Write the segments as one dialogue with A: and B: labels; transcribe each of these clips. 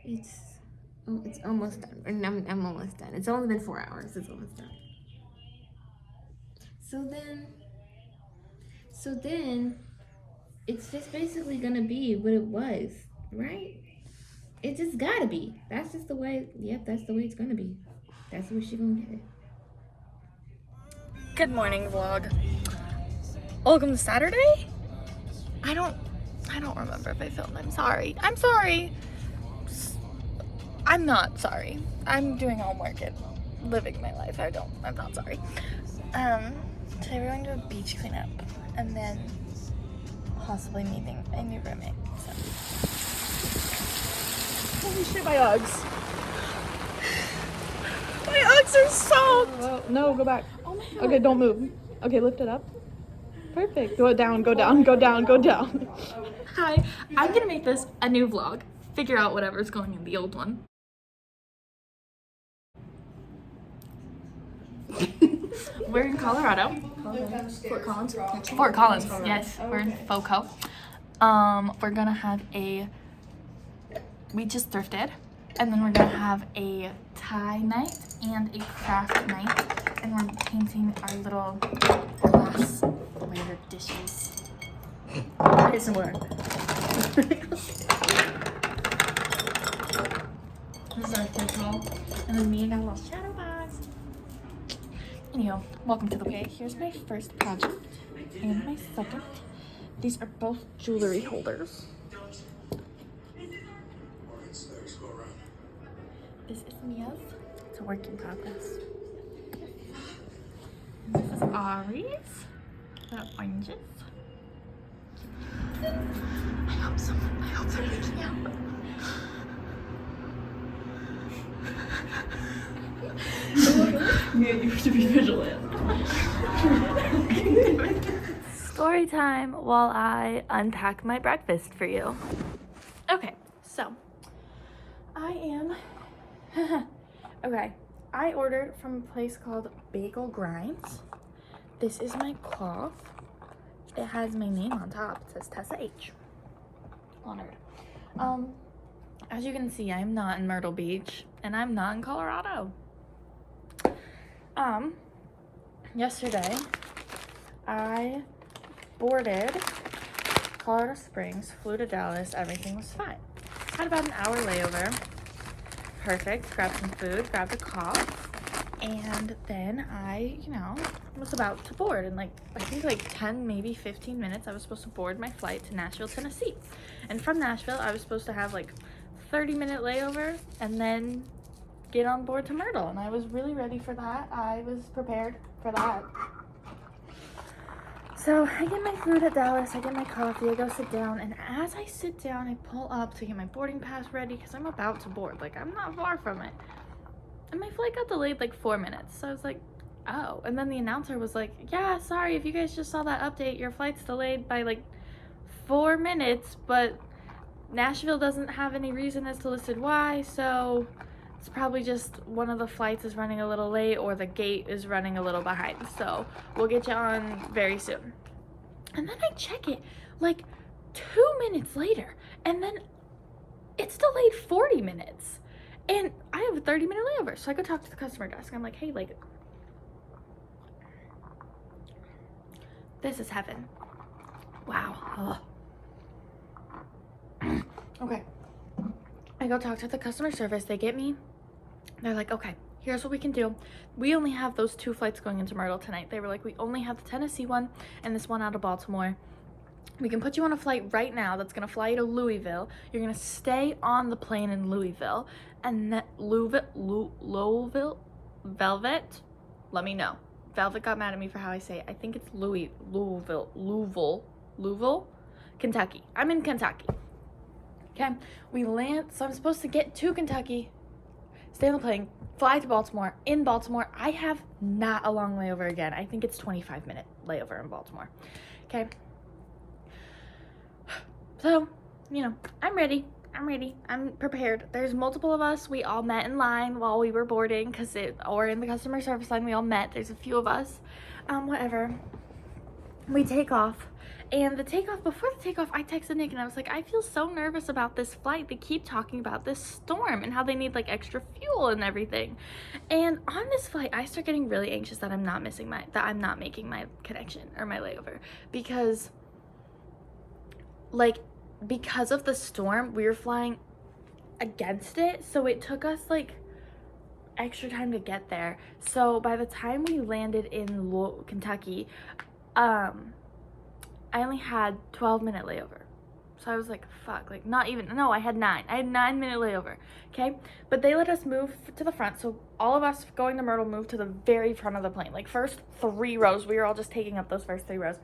A: It's almost done. I'm almost done. It's only been 4 hours. It's almost done. So then, it's just basically gonna be what it was, right? It just gotta be. That's just the way. Yep, that's the way it's gonna be. That's the way she gonna get it.
B: Good morning, vlog. Welcome to Saturday? I don't remember if I filmed. I'm sorry. I'm not sorry. I'm doing homework and living my life. I'm not sorry. Today we're going to a beach cleanup and then possibly meeting a new roommate. So. Holy shit, my Uggs. My Uggs are soaked.
C: No, go back.
B: Oh my God.
C: Okay, don't move. Okay, lift it up. Perfect. Go down, go down, go down, go down.
B: Hi, I'm gonna make this a new vlog. Figure out whatever's going in the old one. We're in Colorado. Fort Collins. Yes, we're in FOCO. We're gonna have we just thrifted, and then we're gonna have a tie night and a craft night, and we're painting our little glassware dishes.
A: Here's some more.
B: This is our kids' roll, and then me and got a little shadow box. Anyhow, welcome to the way. Here's my first project and my second. These are both jewelry holders. This is Mia's. It's a work in progress. This is Ari's. The oranges. I hope they're making out.
C: Yeah, you have to be vigilant.
B: Story time while I unpack my breakfast for you. Okay, so I am okay. I ordered from a place called Bagel Grinds. This is my cloth. It has my name on top. It says Tessa H. Honored. As you can see, I'm not in Myrtle Beach and I'm not in Colorado. Yesterday I boarded Colorado Springs, flew to Dallas, everything was fine. Had about an hour layover. Perfect. Grabbed some food, grabbed a coffee, and then I, was about to board. And I think 10, maybe 15 minutes, I was supposed to board my flight to Nashville, Tennessee. And from Nashville, I was supposed to have 30-minute layover and then get on board to Myrtle. And I was really ready for that. I was prepared for that. So I get my food at Dallas, I get my coffee, I go sit down, and as I sit down, I pull up to get my boarding pass ready because I'm about to board. I'm not far from it. And my flight got delayed 4 minutes. So I was like, oh. And then the announcer was like, yeah, sorry, if you guys just saw that update, your flight's delayed by 4 minutes, but Nashville doesn't have any reason as to listed why, so it's probably just one of the flights is running a little late or the gate is running a little behind. So we'll get you on very soon. And then I check it 2 minutes later, and then it's delayed 40 minutes. And I have a 30-minute layover. So I go talk to the customer desk. I'm like, hey, this is heaven. Wow. Okay. I go talk to the customer service. They get me. They're like, okay, here's what we can do. We only have those 2 flights going into Myrtle tonight. They were like, we only have the Tennessee one and this one out of Baltimore. We can put you on a flight right now that's going to fly you to Louisville. You're going to stay on the plane in Louisville. And then Louisville, Velvet, let me know. Velvet got mad at me for how I say it. I think it's Louisville, Kentucky. I'm in Kentucky. Okay, we land, so I'm supposed to get to Kentucky, stay on the plane, fly to Baltimore. In Baltimore, I have not a long layover again. I think it's 25-minute layover in Baltimore. Okay. So, I'm ready. I'm prepared. There's multiple of us. We all met in line while we were boarding or in the customer service line. We all met. There's a few of us. Whatever. we take off. And before the takeoff, I texted Nick and I was like, I feel so nervous about this flight. They keep talking about this storm and how they need like extra fuel and everything. And on this flight, I start getting really anxious that I'm not making my connection or my layover, because of the storm, we were flying against it. So it took us like extra time to get there. So by the time we landed in Kentucky, I only had 12-minute layover. So I was like, fuck, like not even, no, I had 9-minute layover. Okay. But they let us move to the front. So all of us going to Myrtle moved to the very front of the plane. Like first 3 rows, we were all just taking up those first 3 rows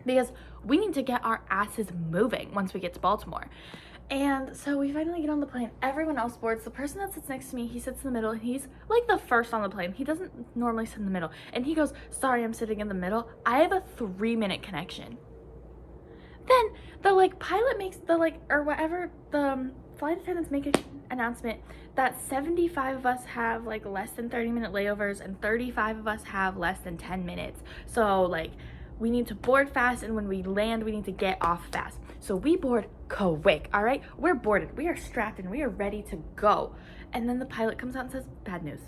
B: because we need to get our asses moving once we get to Baltimore. And so we finally get on the plane. Everyone else boards. The person that sits next to me, he sits in the middle, and he's like the first on the plane. He doesn't normally sit in the middle. And he goes, sorry, I'm sitting in the middle. I have a 3-minute connection. Then the like pilot makes the like, or whatever, the flight attendants make an announcement that 75 of us have like less than 30-minute layovers and 35 of us have less than 10 minutes. So like we need to board fast, and when we land, we need to get off fast. So we board quick, all right? We're boarded. We are strapped and we are ready to go. And then the pilot comes out and says, bad news.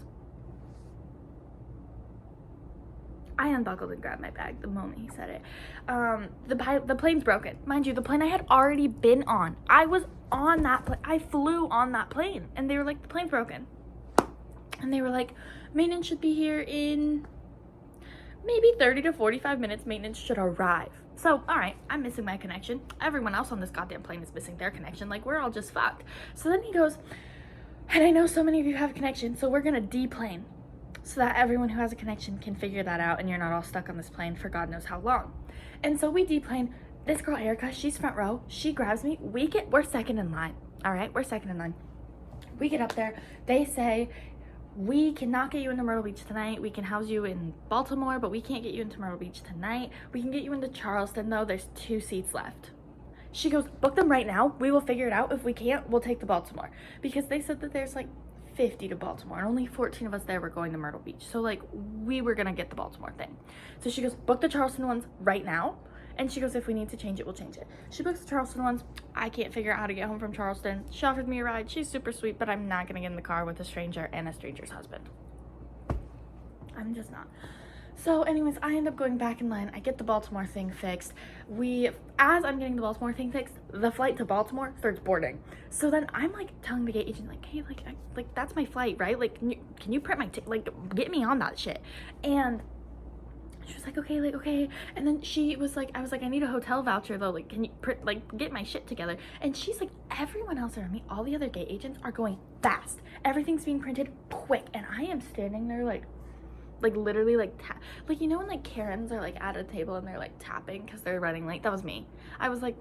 B: I unbuckled and grabbed my bag the moment he said it. The plane's broken. Mind you, the plane I had already been on. I was on that plane. I flew on that plane. And they were like, the plane's broken. And they were like, maintenance should be here in maybe 30 to 45 minutes. Maintenance should arrive. So, all right, I'm missing my connection. Everyone else on this goddamn plane is missing their connection. Like, we're all just fucked. So then he goes, and I know so many of you have a connection, so we're gonna deplane so that everyone who has a connection can figure that out and you're not all stuck on this plane for God knows how long. And so we deplane. This girl, Erica, she's front row. She grabs me. We're second in line. All right, we're second in line. We get up there. They say, we cannot get you into Myrtle Beach tonight. We can house you in Baltimore, but we can't get you into Myrtle Beach tonight. We can get you into Charleston, though. There's 2 seats left. She goes, book them right now. We will figure it out. If we can't, we'll take the Baltimore. Because they said that there's like 50 to Baltimore, and only 14 of us there were going to Myrtle Beach. So like we were gonna get the Baltimore thing. So she goes, book the Charleston ones right now. And she goes, if we need to change it, we'll change it. She books the Charleston ones. I can't figure out how to get home from Charleston. She offered me a ride. She's super sweet, but I'm not gonna get in the car with a stranger and a stranger's husband. I'm just not. So anyways, I end up going back in line. I get the Baltimore thing fixed. As I'm getting the Baltimore thing fixed, the flight to Baltimore starts boarding. So then I'm like telling the gate agent, like, hey, like that's my flight, right? Like, can you print my like get me on that shit? And she was like, okay. And then she was like, I was like, I need a hotel voucher though. Like, can you get my shit together? And she's like, everyone else around me, all the other gate agents are going fast. Everything's being printed quick, and I am standing there like literally like like, you know when like Karens are like at a table and they're like tapping because they're running late? That was me. I was like,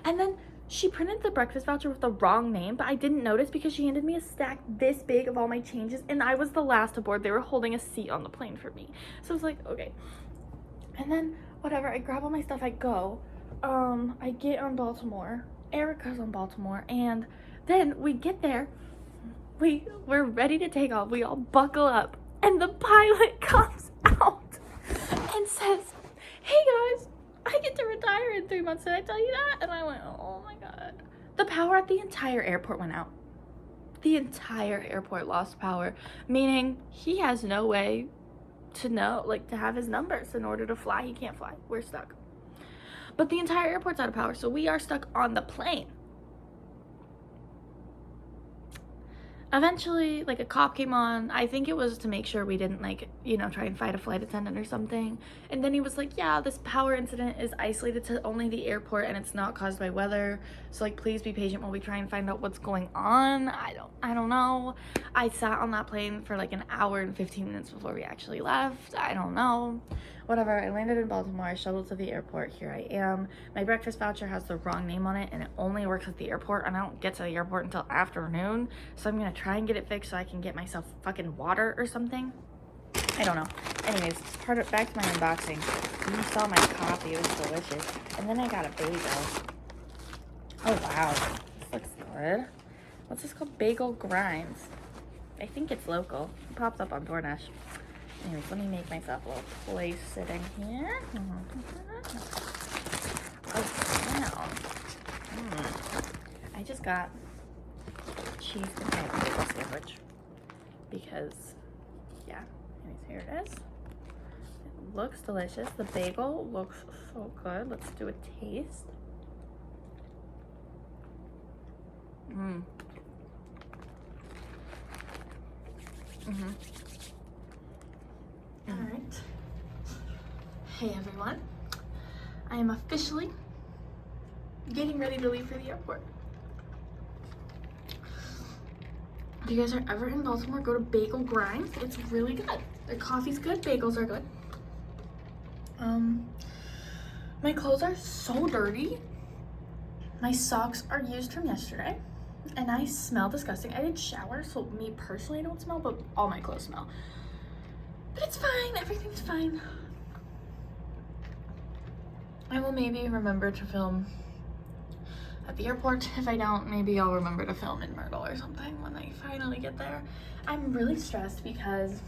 B: and then she printed the breakfast voucher with the wrong name, but I didn't notice because she handed me a stack this big of all my changes, and I was the last aboard. They were holding a seat on the plane for me. So I was like, okay. And then whatever, I grab all my stuff, I go. I get on Baltimore. Erica's on Baltimore, and then we get there. We're ready to take off. We all buckle up. And the pilot comes out and says, hey guys, I get to retire in 3 months. Did I tell you that? And I went, oh my God. The power at the entire airport went out. The entire airport lost power, meaning he has no way to know, like to have his numbers in order to fly. He can't fly. We're stuck. But the entire airport's out of power, so we are stuck on the plane. Eventually, like, a cop came on. I think it was to make sure we didn't, like, you know, try and fight a flight attendant or something. And then he was like, yeah, this power incident is isolated to only the airport and it's not caused by weather. So, like, please be patient while we try and find out what's going on. I don't know. I sat on that plane for, like, an hour and 15 minutes before we actually left. I don't know. Whatever, I landed in Baltimore, I shuttled to the airport, here I am. My breakfast voucher has the wrong name on it, and it only works at the airport, and I don't get to the airport until afternoon, so I'm gonna try and get it fixed so I can get myself fucking water or something. I don't know. Anyways, back to my unboxing. You saw my coffee, it was delicious. And then I got a bagel. Oh wow, this looks good. What's this called? Bagel Grinds. I think it's local. It popped up on DoorDash. Anyways, let me make myself a little place sitting here. Oh, wow. I just got cheese and bagel sandwich because, yeah. Anyways, here it is. It looks delicious. The bagel looks so good. Let's do a taste.
C: Alright. Hey everyone. I am officially getting ready to leave for the airport. If you guys are ever in Baltimore, go to Bagel Grind. It's really good. Their coffee's good, bagels are good. My clothes are so dirty. My socks are used from yesterday. And I smell disgusting. I didn't shower, so me personally I don't smell, but all my clothes smell. But it's fine, everything's fine. I will maybe remember to film at the airport. If I don't, maybe I'll remember to film in Myrtle or something when I finally get there. I'm really stressed because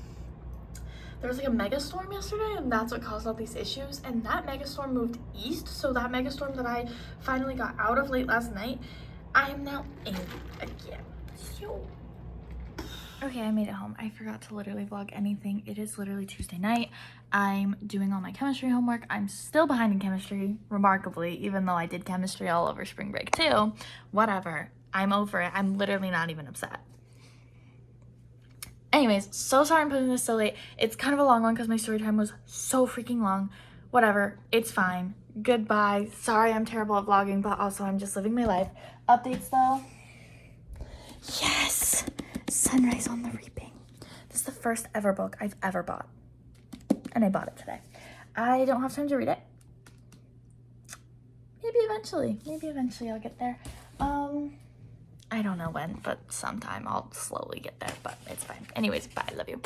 C: there was like a mega storm yesterday and that's what caused all these issues. And that mega storm moved east. So that mega storm that I finally got out of late last night, I am now in again. So
B: Okay, I made it home. I forgot to literally vlog anything. It is literally Tuesday night. I'm doing all my chemistry homework. I'm still behind in chemistry, remarkably, even though I did chemistry all over spring break too. Whatever. I'm over it. I'm literally not even upset. Anyways, so sorry I'm putting this so late. It's kind of a long one because my story time was so freaking long. Whatever. It's fine. Goodbye. Sorry I'm terrible at vlogging, but also I'm just living my life. Updates though. Yes! Sunrise on the Reaping. This is the first ever book I've ever bought. And I bought it today. I don't have time to read it. Maybe eventually I'll get there. I don't know when, but sometime I'll slowly get there, but it's fine. Anyways, bye, love you.